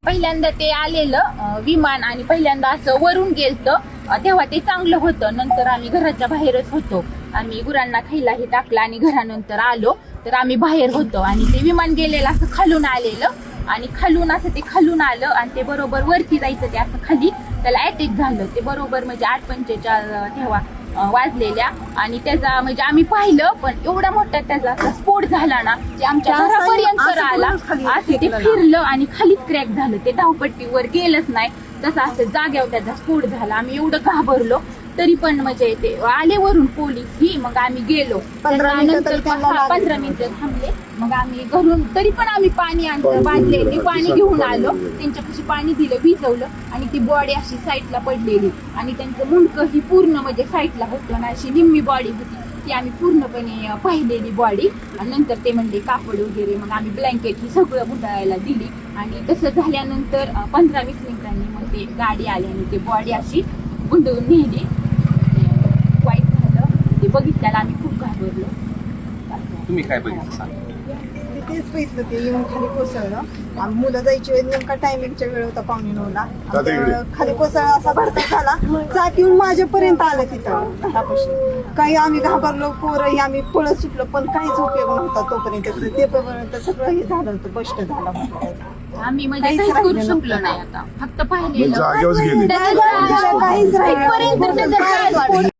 पहिल्यांदा ते आलेलं विमान आणि पहिल्यांदा असं वरून गेलतं तेव्हा ते चांगलं होतं. नंतर आम्ही घराच्या बाहेरच होतो. आम्ही गुरांना खायलाही टाकलं आणि घरानंतर आलो तर आम्ही बाहेर होतो आणि ते विमान गेलेलं असं खालून आलेलं आणि खालून असं ते खालून आलं आणि ते बरोबर वरती जायचं ते असं खाली त्याला अटॅक झालं. ते बरोबर म्हणजे 8:45 तेव्हा वाजलेल्या आणि त्याचा म्हणजे आम्ही पाहिलं पण एवढा मोठा त्याचा स्फोट झाला ना ते आमच्या घरापर्यंत आला. असं ते फिरलं आणि खालीच क्रॅक झालं. ते धावपट्टीवर गेलंच नाही तसं असं जाग्यावर त्याचा स्फोट झाला. आम्ही एवढं घाबरलो तरी पण म्हणजे ते आले वरून पोलीस ही मग आम्ही गेलो. 15 मिनिटं थांबले. मग आम्ही घरून तरी पण आम्ही पाणी आणलं बांधलेली पाणी घेऊन आलो. त्यांच्यापाशी पाणी दिलं विजवलं आणि ती बॉडी अशी साईडला पडलेली आणि त्यांचं मुंडकं ही पूर्ण म्हणजे साईडला होतं ना अशी निम्मी बॉडी होती ती आम्ही पूर्णपणे पाहिलेली बॉडी. आणि नंतर ते म्हणले कापड वगैरे मग आम्ही ब्लँकेट ही सगळं गुंडाळायला दिली आणि तसं झाल्यानंतर 15-20 मिनिटांनी मग ते गाडी आली आणि ते बॉडी अशी गुंडळून नेली. वाईट झालं ते बघितल्याला आम्ही खूप घाबरलो. तुम्ही काय बघितलं? तेच बघितलं ते येऊन खाली कोसळलं. आम्ही मुलं जायची वेळ नेमका टायमिंगच्या वेळ होता 9:45ला. खाली कोसळला असा भरता झाला चाक येऊन माझ्यापर्यंत आलं तिथं घरापाशी. काही आम्ही घाबरलो पोरही आम्ही पळत सुटलो पण काहीच उपयोग नव्हता तोपर्यंत. ते पर्यंत सगळं हे झालं होतं स्पष्ट झालं होतं. आम्ही म्हणजे काहीच करू शकलो नाही आता फक्त पाहिलेलं जागेवर गेले. काहीच राहिलं